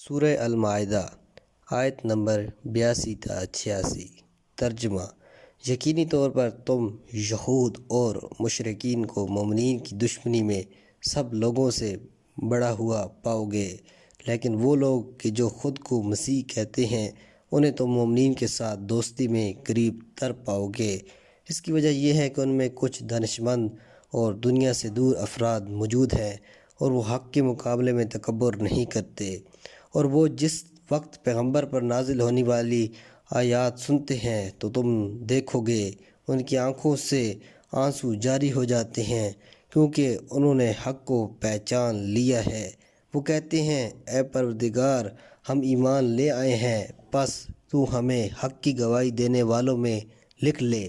سورہ المائدہ آیت نمبر 82 تا 86۔ ترجمہ: یقینی طور پر تم یہود اور مشرکین کو مومنین کی دشمنی میں سب لوگوں سے بڑا ہوا پاؤ گے، لیکن وہ لوگ کہ جو خود کو مسیح کہتے ہیں انہیں تم مومنین کے ساتھ دوستی میں قریب تر پاؤ گے۔ اس کی وجہ یہ ہے کہ ان میں کچھ دانشمند اور دنیا سے دور افراد موجود ہیں، اور وہ حق کے مقابلے میں تکبر نہیں کرتے، اور وہ جس وقت پیغمبر پر نازل ہونے والی آیات سنتے ہیں تو تم دیکھو گے ان کی آنکھوں سے آنسو جاری ہو جاتے ہیں، کیونکہ انہوں نے حق کو پہچان لیا ہے۔ وہ کہتے ہیں، اے پروردگار، ہم ایمان لے آئے ہیں، پس تو ہمیں حق کی گواہی دینے والوں میں لکھ لے۔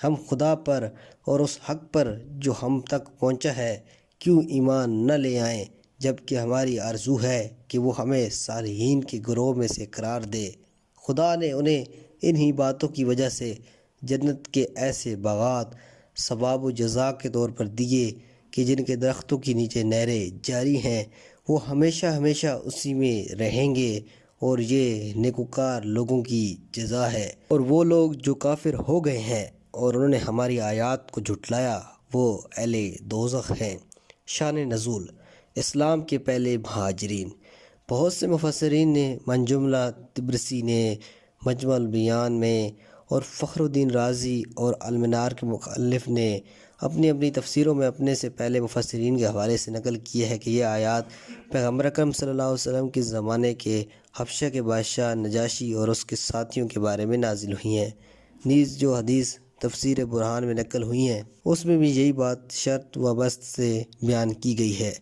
ہم خدا پر اور اس حق پر جو ہم تک پہنچا ہے کیوں ایمان نہ لے آئیں، جبکہ ہماری آرزو ہے کہ وہ ہمیں صالحین کے گروہ میں سے قرار دے۔ خدا نے انہیں انہی باتوں کی وجہ سے جنت کے ایسے باغات ثواب و جزا کے طور پر دیے کہ جن کے درختوں کے نیچے نہریں جاری ہیں، وہ ہمیشہ ہمیشہ اسی میں رہیں گے، اور یہ نیکوکار لوگوں کی جزا ہے۔ اور وہ لوگ جو کافر ہو گئے ہیں اور انہوں نے ہماری آیات کو جھٹلایا، وہ اہل دوزخ ہیں۔ شان نزول: اسلام کے پہلے مہاجرین۔ بہت سے مفسرین نے، من جملہ طبرسی نے مجمع البیان میں، اور فخر الدین رازی اور المنار کے مؤلف نے اپنی اپنی تفسیروں میں اپنے سے پہلے مفسرین کے حوالے سے نقل کیا ہے کہ یہ آیات پیغمبر اکرم صلی اللہ علیہ وسلم کے زمانے کے حبشہ کے بادشاہ نجاشی اور اس کے ساتھیوں کے بارے میں نازل ہوئی ہیں۔ نیز جو حدیث تفسیر برہان میں نقل ہوئی ہیں اس میں بھی یہی بات شرط و بست سے بیان کی گئی ہے۔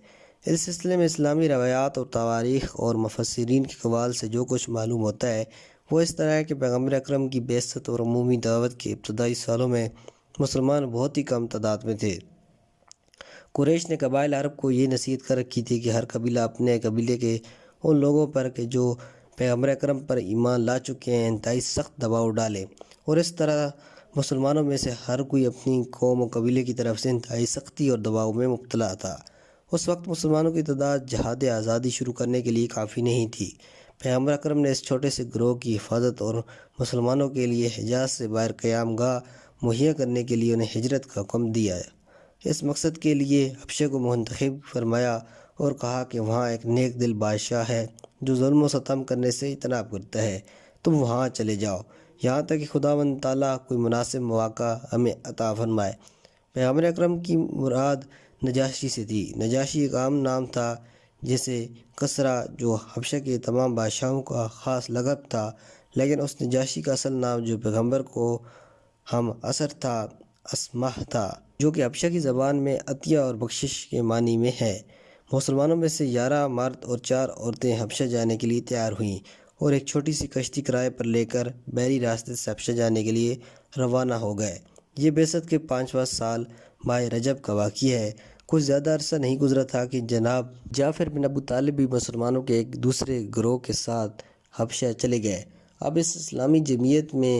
اس سلسلے میں اسلامی روایات اور تواریخ اور مفسرین کے اقوال سے جو کچھ معلوم ہوتا ہے وہ اس طرح ہے کہ پیغمبر اکرم کی بعثت اور عمومی دعوت کے ابتدائی سالوں میں مسلمان بہت ہی کم تعداد میں تھے۔ قریش نے قبائل عرب کو یہ نصیحت کر رکھی تھی کہ ہر قبیلہ اپنے قبیلے کے ان لوگوں پر کہ جو پیغمبر اکرم پر ایمان لا چکے ہیں انتہائی سخت دباؤ ڈالے، اور اس طرح مسلمانوں میں سے ہر کوئی اپنی قوم و قبیلے کی طرف سے انتہائی سختی اور دباؤ میں مبتلا تھا۔ اس وقت مسلمانوں کی تعداد جہاد آزادی شروع کرنے کے لیے کافی نہیں تھی۔ پیغمبر اکرم نے اس چھوٹے سے گروہ کی حفاظت اور مسلمانوں کے لیے حجاز سے باہر قیام گاہ مہیا کرنے کے لیے انہیں ہجرت کا حکم دیا۔ اس مقصد کے لیے حبشہ کو منتخب فرمایا اور کہا کہ وہاں ایک نیک دل بادشاہ ہے جو ظلم و ستم کرنے سے اجتناب کرتا ہے، تم وہاں چلے جاؤ یہاں تک کہ خداوند تعالیٰ کوئی مناسب مواقع ہمیں عطا فرمائے۔ پیغمبر اکرم کی مراد نجاشی سے تھی۔ نجاشی ایک عام نام تھا جسے کسریٰ جو حبشہ کے تمام بادشاہوں کا خاص لقب تھا، لیکن اس نجاشی کا اصل نام جو پیغمبر کو ہم اثر تھا اسمہ تھا، جو کہ حبشہ کی زبان میں عطیہ اور بخشش کے معنی میں ہے۔ مسلمانوں میں سے 11 مرد اور 4 عورتیں حبشہ جانے کے لیے تیار ہوئیں اور ایک چھوٹی سی کشتی کرائے پر لے کر بحری راستے سے حبشہ جانے کے لیے روانہ ہو گئے۔ یہ بعثت کے 5واں سال ماہ رجب کا واقعہ ہے۔ کچھ زیادہ عرصہ نہیں گزرا تھا کہ جناب جعفر بن ابو طالب بھی مسلمانوں کے ایک دوسرے گروہ کے ساتھ حبشہ چلے گئے۔ اب اس اسلامی جمعیت میں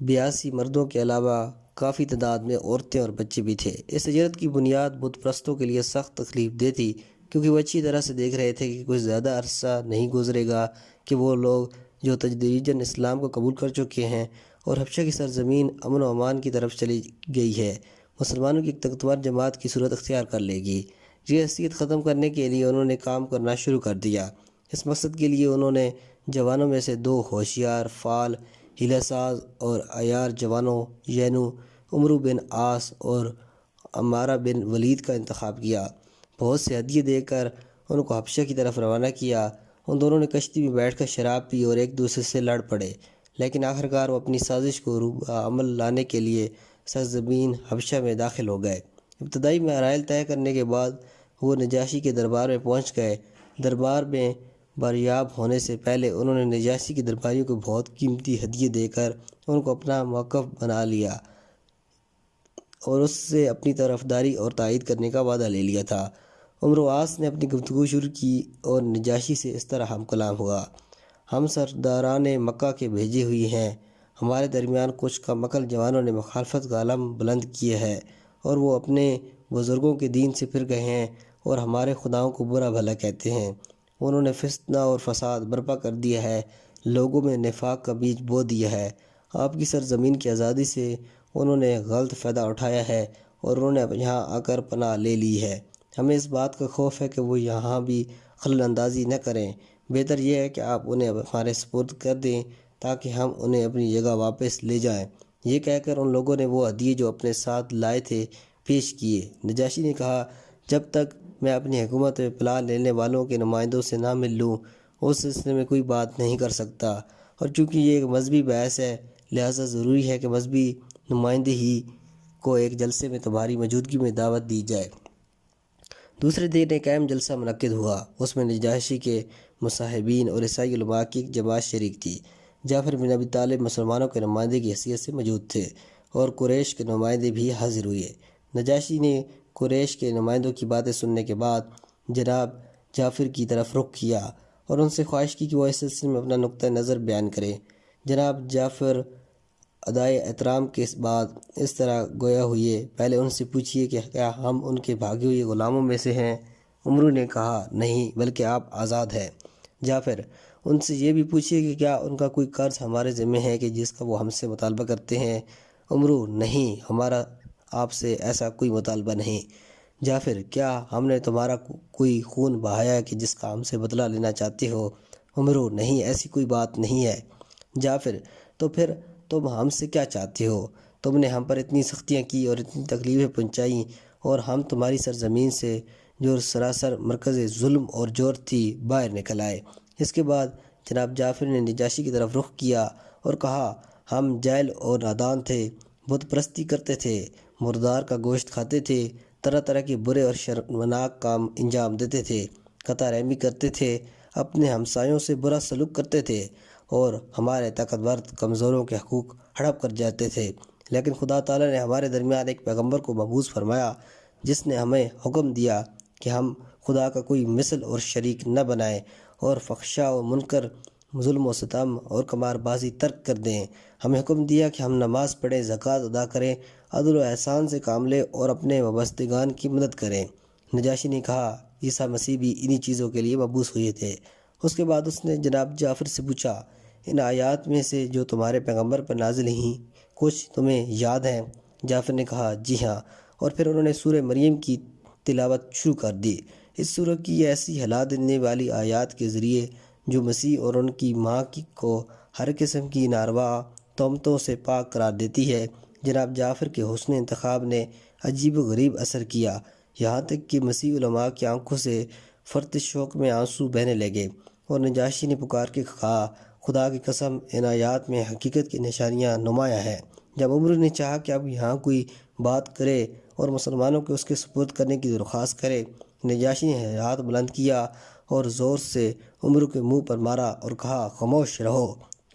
82 مردوں کے علاوہ کافی تعداد میں عورتیں اور بچے بھی تھے۔ اس ہجرت کی بنیاد بت پرستوں کے لیے سخت تکلیف دہ تھی، کیونکہ وہ اچھی طرح سے دیکھ رہے تھے کہ کچھ زیادہ عرصہ نہیں گزرے گا کہ وہ لوگ جو تدریجاً اسلام کو قبول کر چکے ہیں اور حبشہ کی سرزمین امن و امان کی طرف چلی گئی ہے، مسلمانوں کی ایک طاقتور جماعت کی صورت اختیار کر لے گی۔ یہ حیثیت ختم کرنے کے لیے انہوں نے کام کرنا شروع کر دیا۔ اس مقصد کے لیے انہوں نے جوانوں میں سے 2 ہوشیار، فعال، حیلہ ساز اور عیار جوانوں یعنی عمرو بن عاص اور عمارہ بن ولید کا انتخاب کیا۔ بہت سے ہدیے دے کر ان کو حبشہ کی طرف روانہ کیا۔ ان دونوں نے کشتی میں بیٹھ کر شراب پی اور ایک دوسرے سے لڑ پڑے، لیکن آخرکار وہ اپنی سازش کو روح عمل لانے کے لیے سرزمین حبشہ میں داخل ہو گئے۔ ابتدائی مراحل طے کرنے کے بعد وہ نجاشی کے دربار میں پہنچ گئے۔ دربار میں باریاب ہونے سے پہلے انہوں نے نجاشی کے درباریوں کو بہت قیمتی ہدیے دے کر ان کو اپنا موقف بنا لیا اور اس سے اپنی طرفداری اور تائید کرنے کا وعدہ لے لیا تھا۔ عمرو عاص نے اپنی گفتگو شروع کی اور نجاشی سے اس طرح ہم کلام ہوا: ہم سرداران مکہ کے بھیجے ہوئی ہیں، ہمارے درمیان کچھ کم عقل جوانوں نے مخالفت کا علم بلند کیا ہے، اور وہ اپنے بزرگوں کے دین سے پھر گئے ہیں اور ہمارے خداؤں کو برا بھلا کہتے ہیں۔ انہوں نے فتنہ اور فساد برپا کر دیا ہے، لوگوں میں نفاق کا بیج بو دیا ہے۔ آپ کی سرزمین کی آزادی سے انہوں نے غلط فائدہ اٹھایا ہے اور انہوں نے یہاں آ کر پناہ لے لی ہے۔ ہمیں اس بات کا خوف ہے کہ وہ یہاں بھی خلل اندازی نہ کریں۔ بہتر یہ ہے کہ آپ انہیں ہمارے سپرد کر دیں تاکہ ہم انہیں اپنی جگہ واپس لے جائیں۔ یہ کہہ کر ان لوگوں نے وہ ہدیے جو اپنے ساتھ لائے تھے پیش کیے۔ نجاشی نے کہا، جب تک میں اپنی حکومت میں پناہ لینے والوں کے نمائندوں سے نہ مل لوں اس سلسلے میں کوئی بات نہیں کر سکتا، اور چونکہ یہ ایک مذہبی بحث ہے لہٰذا ضروری ہے کہ مذہبی نمائندے ہی کو ایک جلسے میں تمہاری موجودگی میں دعوت دی جائے۔ دوسرے دن ایک اہم جلسہ منعقد ہوا، اس میں نجاشی کے مصاحبین اور عیسائی علماء کی ایک جماعت شریک تھی۔ جعفر بن ابی طالب مسلمانوں کے نمائندے کی حیثیت سے موجود تھے اور قریش کے نمائندے بھی حاضر ہوئے۔ نجاشی نے قریش کے نمائندوں کی باتیں سننے کے بعد جناب جعفر کی طرف رخ کیا اور ان سے خواہش کی کہ وہ اس سلسلے میں اپنا نقطہ نظر بیان کریں۔ جناب جعفر ادائے احترام کے بعد اس طرح گویا ہوئے، پہلے ان سے پوچھیے کہ کیا ہم ان کے بھاگے ہوئے غلاموں میں سے ہیں؟ عمرو نے کہا، نہیں بلکہ آپ آزاد ہیں۔ جعفر، ان سے یہ بھی پوچھیے کہ کیا ان کا کوئی قرض ہمارے ذمہ ہے کہ جس کا وہ ہم سے مطالبہ کرتے ہیں؟ عمرو، نہیں، ہمارا آپ سے ایسا کوئی مطالبہ نہیں۔ جعفر، کیا ہم نے تمہارا کوئی خون بہایا ہے کہ جس کا ہم سے بدلہ لینا چاہتے ہو؟ عمرو، نہیں، ایسی کوئی بات نہیں ہے۔ جعفر، تو پھر تم ہم سے کیا چاہتے ہو؟ تم نے ہم پر اتنی سختیاں کی اور اتنی تکلیفیں پہنچائیں اور ہم تمہاری سرزمین سے جو سراسر مرکز ظلم اور جور تھی باہر نکل آئے۔ اس کے بعد جناب جعفر نے نجاشی کی طرف رخ کیا اور کہا، ہم جاہل اور نادان تھے، بت پرستی کرتے تھے، مردار کا گوشت کھاتے تھے، طرح طرح کے برے اور شرمناک کام انجام دیتے تھے، قطع رحمی کرتے تھے، اپنے ہمسایوں سے برا سلوک کرتے تھے اور ہمارے طاقتور کمزوروں کے حقوق ہڑپ کر جاتے تھے۔ لیکن خدا تعالیٰ نے ہمارے درمیان ایک پیغمبر کو مبعوث فرمایا جس نے ہمیں حکم دیا کہ ہم خدا کا کوئی مثل اور شریک نہ بنائیں اور فحشاء و منکر، ظلم و ستم اور قمار بازی ترک کر دیں۔ ہمیں حکم دیا کہ ہم نماز پڑھیں، زکوٰۃ ادا کریں، عدل و احسان سے کام لیں اور اپنے وابستگان کی مدد کریں۔ نجاشی نے کہا، عیسیٰ مسیح بھی انہی چیزوں کے لیے مبعوث ہوئے تھے۔ اس کے بعد اس نے جناب جعفر سے پوچھا، ان آیات میں سے جو تمہارے پیغمبر پر نازل ہیں کچھ تمہیں یاد ہیں؟ جعفر نے کہا، جی ہاں، اور پھر انہوں نے سورہ مریم کی تلاوت شروع کر دی۔ اس سورہ کی ایسی ہلا دینے والی آیات کے ذریعے جو مسیح اور ان کی ماں کو ہر قسم کی ناروا تہمتوں سے پاک قرار دیتی ہے۔ جناب جعفر کے حسن انتخاب نے عجیب و غریب اثر کیا، یہاں تک کہ مسیح علماء کی آنکھوں سے فرط شوق میں آنسو بہنے لگے اور نجاشی نے پکار کے کہا، خدا کی قسم، ان آیات میں حقیقت کی نشانیاں نمایاں ہیں۔ جب عمر نے چاہا کہ اب یہاں کوئی بات کرے اور مسلمانوں کو اس کے سپرد کرنے کی درخواست کرے، نجاشی نے ہاتھ بلند کیا اور زور سے عمر کے منہ پر مارا اور کہا، خاموش رہو،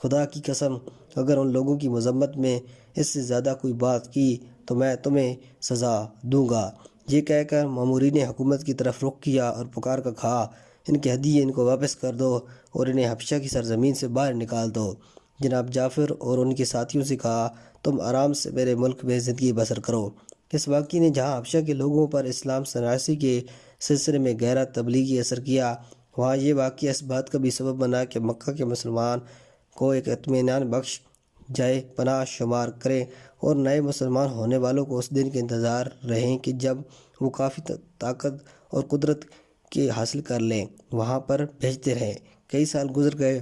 خدا کی قسم، اگر ان لوگوں کی مذمت میں اس سے زیادہ کوئی بات کی تو میں تمہیں سزا دوں گا۔ یہ کہہ کر مامورین حکومت کی طرف رخ کیا اور پکار کر کہا، ان کے ہدیے ان کو واپس کر دو اور انہیں حبشہ کی سرزمین سے باہر نکال دو۔ جناب جعفر اور ان کے ساتھیوں سے کہا، تم آرام سے میرے ملک میں زندگی بسر کرو۔ اس واقعے نے جہاں حبشہ کے لوگوں پر اسلام شناسی کے سلسلے میں گہرا تبلیغی اثر کیا، وہاں یہ واقعہ اس بات کا بھی سبب بنا کہ مکہ کے مسلمان کو ایک اطمینان بخش جائے پناہ شمار کریں اور نئے مسلمان ہونے والوں کو اس دن کے انتظار رہیں کہ جب وہ کافی طاقت اور قدرت کے حاصل کر لیں، وہاں پر بھیجتے رہیں۔ کئی سال گزر گئے،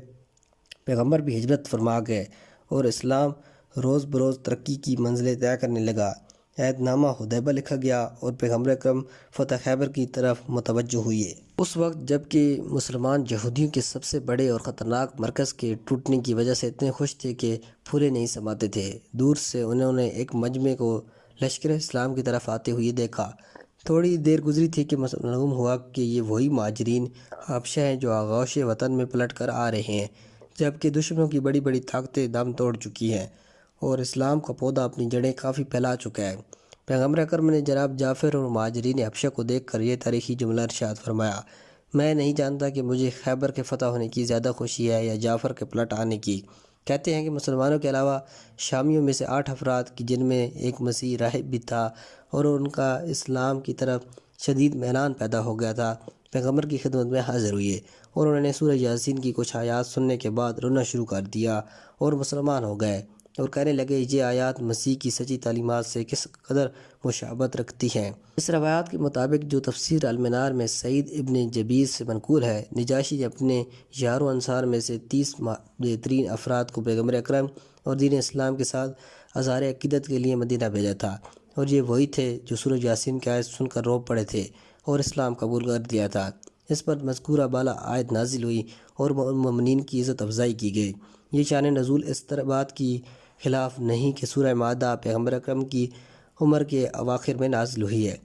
پیغمبر بھی ہجرت فرما گئے اور اسلام روز بروز ترقی کی منزلیں طے کرنے لگا۔ عہد نامہ حدیبیہ لکھا گیا اور پیغمبر اکرم فتح خیبر کی طرف متوجہ ہوئے۔ اس وقت جب کہ مسلمان یہودیوں کے سب سے بڑے اور خطرناک مرکز کے ٹوٹنے کی وجہ سے اتنے خوش تھے کہ پھولے نہیں سماتے تھے، دور سے انہوں نے ایک مجمع کو لشکر اسلام کی طرف آتے ہوئے دیکھا۔ تھوڑی دیر گزری تھی کہ معلوم ہوا کہ یہ وہی مہاجرین حبشہ ہیں جو آغوش وطن میں پلٹ کر آ رہے ہیں، جبکہ دشمنوں کی بڑی بڑی طاقتیں دم توڑ چکی ہیں اور اسلام کا پودا اپنی جڑیں کافی پھیلا چکا ہے۔ پیغمبر اکرم نے جناب جعفر اور مہاجرین حبشہ کو دیکھ کر یہ تاریخی جملہ ارشاد فرمایا، میں نہیں جانتا کہ مجھے خیبر کے فتح ہونے کی زیادہ خوشی ہے یا جعفر کے پلٹ آنے کی۔ کہتے ہیں کہ مسلمانوں کے علاوہ شامیوں میں سے 8 افراد کی جن میں ایک مسیحی راہب بھی تھا اور ان کا اسلام کی طرف شدید میلان پیدا ہو گیا تھا، پیغمبر کی خدمت میں حاضر ہوئے اور انہوں نے سورہ یاسین کی کچھ آیات سننے کے بعد رونا شروع کر دیا اور مسلمان ہو گئے اور کہنے لگے یہ آیات مسیح کی سچی تعلیمات سے کس قدر مشابہت رکھتی ہیں۔ اس روایات کے مطابق جو تفسیر المنار میں سعید ابن جبیر سے منقول ہے، نجاشی نے اپنے یاروں انصار میں سے 30 بہترین افراد کو پیغمبر اکرم اور دین اسلام کے ساتھ اظہار عقیدت کے لیے مدینہ بھیجا تھا، اور یہ وہی تھے جو سورہ یاسین کی آیت سن کر رو پڑے تھے اور اسلام قبول کر دیا تھا۔ اس پر مذکورہ بالا آیت نازل ہوئی اور مومنین کی عزت افزائی کی گئی۔ یہ شان نزول اس طرح بات کی خلاف نہیں کہ سورہ مائدہ پیغمبر اکرم کی عمر کے اواخر میں نازل ہوئی ہے،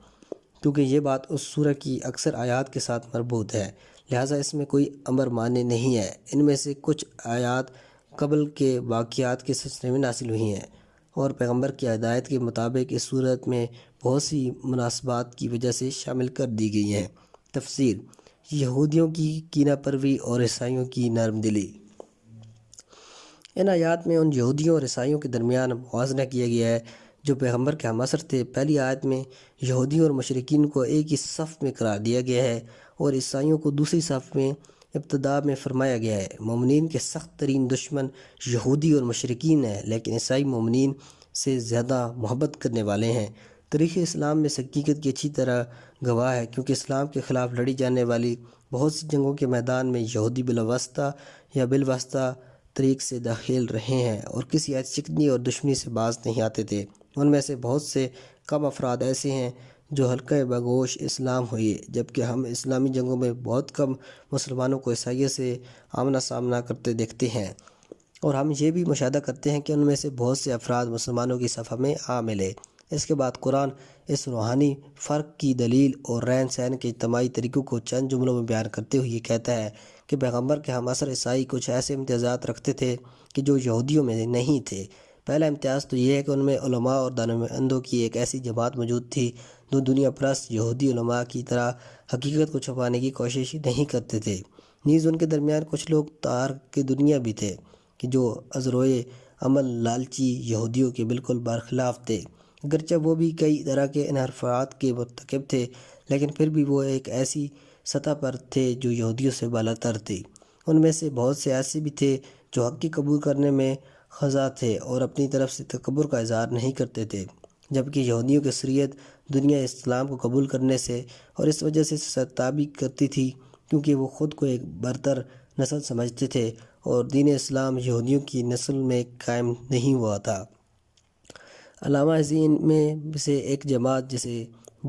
کیونکہ یہ بات اس سورہ کی اکثر آیات کے ساتھ مربوط ہے، لہٰذا اس میں کوئی امر معنی نہیں ہے۔ ان میں سے کچھ آیات قبل کے واقعات کے سلسلے میں نازل ہوئی ہیں اور پیغمبر کی ہدایت کے مطابق اس صورت میں بہت سی مناسبات کی وجہ سے شامل کر دی گئی ہیں۔ تفسیر: یہودیوں کی کینہ پروری اور عیسائیوں کی نرم دلی۔ ان آیات میں ان یہودیوں اور عیسائیوں کے درمیان موازنہ کیا گیا ہے جو پیغمبر کے ہم عصر تھے۔ پہلی آیت میں یہودیوں اور مشرکین کو ایک ہی صف میں قرار دیا گیا ہے اور عیسائیوں کو دوسری صف میں ابتدا میں فرمایا گیا ہے۔ مومنین کے سخت ترین دشمن یہودی اور مشرکین ہیں، لیکن عیسائی مومنین سے زیادہ محبت کرنے والے ہیں۔ تاریخ اسلام میں اس حقیقت کی اچھی طرح گواہ ہے، کیونکہ اسلام کے خلاف لڑی جانے والی بہت سی جنگوں کے میدان میں یہودی بلاواسطہ یا بالواسطہ طریق سے داخل رہے ہیں اور کسی عہد شکنی اور دشمنی سے باز نہیں آتے تھے۔ ان میں سے بہت سے کم افراد ایسے ہیں جو حلقہ بگوش اسلام ہوئے، جبکہ ہم اسلامی جنگوں میں بہت کم مسلمانوں کو عیسائیت سے آمنا سامنا کرتے دیکھتے ہیں، اور ہم یہ بھی مشاہدہ کرتے ہیں کہ ان میں سے بہت سے افراد مسلمانوں کی صف میں آ ملے۔ اس کے بعد قرآن اس روحانی فرق کی دلیل اور رہن سہن کے اجتماعی طریقوں کو چند جملوں میں بیان کرتے ہوئے یہ کہتا ہے کہ پیغمبر کے ہم عصر عیسائی کچھ ایسے امتیازات رکھتے تھے کہ جو یہودیوں میں نہیں تھے۔ پہلا امتیاز تو یہ ہے کہ ان میں علماء اور دانشمندوں کی ایک ایسی جماعت موجود تھی جو دنیا پرست یہودی علماء کی طرح حقیقت کو چھپانے کی کوشش نہیں کرتے تھے۔ نیز ان کے درمیان کچھ لوگ تارک دنیا بھی تھے کہ جو ازروئے عمل لالچی یہودیوں کے بالکل برخلاف تھے۔ اگرچہ وہ بھی کئی طرح کے انحرافات کے مرتکب تھے، لیکن پھر بھی وہ ایک ایسی سطح پر تھے جو یہودیوں سے بالاتر تھی۔ ان میں سے بہت سے ایسے بھی تھے جو حق کی قبول کرنے میں خضاع تھے اور اپنی طرف سے تکبر کا اظہار نہیں کرتے تھے، جبکہ یہودیوں کی اکثریت دنیا اسلام کو قبول کرنے سے اور اس وجہ سے سرتابی کرتی تھی کیونکہ وہ خود کو ایک برتر نسل سمجھتے تھے اور دین اسلام یہودیوں کی نسل میں قائم نہیں ہوا تھا۔ علامہ ازین میں سے ایک جماعت جسے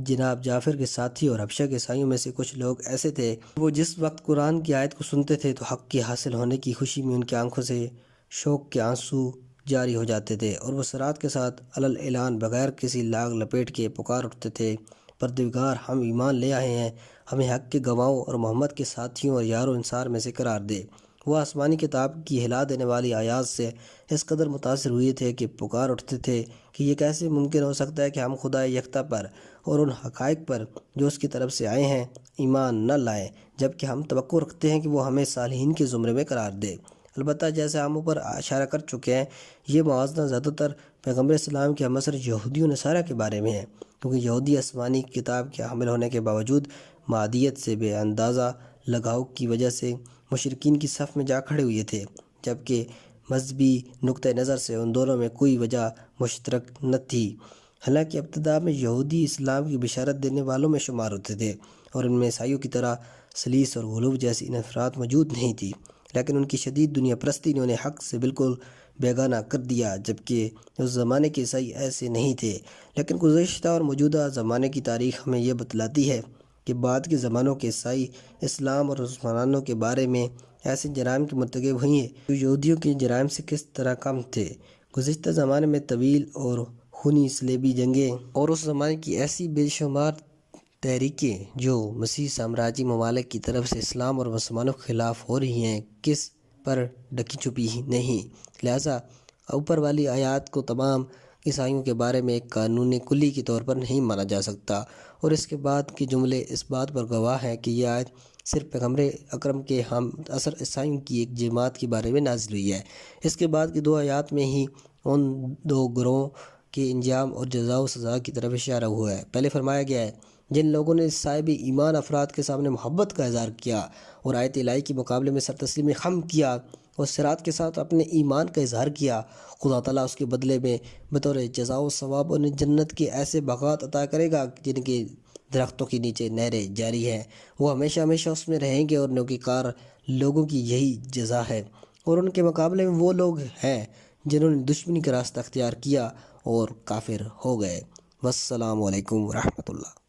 جناب جعفر کے ساتھی اور حبشہ کے عیسائیوں میں سے کچھ لوگ ایسے تھے، وہ جس وقت قرآن کی آیت کو سنتے تھے تو حق کے حاصل ہونے کی خوشی میں ان کی آنکھوں سے شوق کے آنسو جاری ہو جاتے تھے اور وہ صراط کے ساتھ علل اعلان بغیر کسی لاگ لپیٹ کے پکار اٹھتے تھے، پروردگار ہم ایمان لے آئے ہیں، ہمیں حق کے گواہوں اور محمد کے ساتھیوں اور یاروں انصار میں سے قرار دے۔ وہ آسمانی کتاب کی ہلا دینے والی آیات سے اس قدر متاثر ہوئے تھے کہ پکار اٹھتے تھے کہ یہ کیسے ممکن ہو سکتا ہے کہ ہم خدا یکتا پر اور ان حقائق پر جو اس کی طرف سے آئے ہیں ایمان نہ لائیں، جبکہ ہم توقع رکھتے ہیں کہ وہ ہمیں صالحین کے زمرے میں قرار دے۔ البتہ جیسے ہم اوپر اشارہ کر چکے ہیں، یہ موازنہ زیادہ تر پیغمبر اسلام کے ہم عصر یہودی و نصارہ کے بارے میں ہے، کیونکہ یہودی آسمانی کتاب کے حامل ہونے کے باوجود معدیت سے بے اندازہ لگاؤ کی وجہ سے مشرکین کی صف میں جا کھڑے ہوئے تھے، جبکہ مذہبی نقطہ نظر سے ان دونوں میں کوئی وجہ مشترک نہ تھی۔ حالانکہ ابتدا میں یہودی اسلام کی بشارت دینے والوں میں شمار ہوتے تھے اور ان میں عیسائیوں کی طرح سلیس اور غلو جیسی انحرافات موجود نہیں تھی، لیکن ان کی شدید دنیا پرستی نے انہیں حق سے بالکل بیگانہ کر دیا، جبکہ اس زمانے کے عیسائی ایسے نہیں تھے۔ لیکن گزشتہ اور موجودہ زمانے کی تاریخ ہمیں یہ بتلاتی ہے کہ بعد کے زمانوں کے عیسائی اسلام اور مسلمانوں کے بارے میں ایسے جرائم کے مرتکب ہوئی ہیں جو یہودیوں کے جرائم سے کس طرح کم تھے۔ گزشتہ زمانے میں طویل اور خونی صلیبی جنگیں اور اس زمانے کی ایسی بے شمار تحریکیں جو مسیح سامراجی ممالک کی طرف سے اسلام اور مسلمانوں کے خلاف ہو رہی ہیں، کس پر ڈکی چھپی نہیں، لہٰذا اوپر والی آیات کو تمام عیسائیوں کے بارے میں ایک قانون کلی کے طور پر نہیں مانا جا سکتا، اور اس کے بعد کے جملے اس بات پر گواہ ہیں کہ یہ آیت صرف پیغمبر اکرم کے ہم عصر عیسائیوں کی ایک جماعت کے بارے میں نازل ہوئی ہے۔ اس کے بعد کی دو آیات میں ہی ان دو گروہوں کے انجام اور جزا و سزا کی طرف اشارہ ہوا ہے۔ پہلے فرمایا گیا ہے جن لوگوں نے صاحب ایمان افراد کے سامنے محبت کا اظہار کیا اور آیت الہی کے مقابلے میں سر تسلیم خم کیا اور صراط کے ساتھ اپنے ایمان کا اظہار کیا، خدا تعالیٰ اس کے بدلے میں بطور جزا و ثواب انہیں جنت کے ایسے باغات عطا کرے گا جن کے درختوں کے نیچے نہریں جاری ہیں، وہ ہمیشہ ہمیشہ اس میں رہیں گے، اور نیکوکار لوگوں کی یہی جزا ہے۔ اور ان کے مقابلے میں وہ لوگ ہیں جنہوں نے دشمنی کا راستہ اختیار کیا اور کافر ہو گئے۔ والسلام علیکم ورحمۃ اللہ۔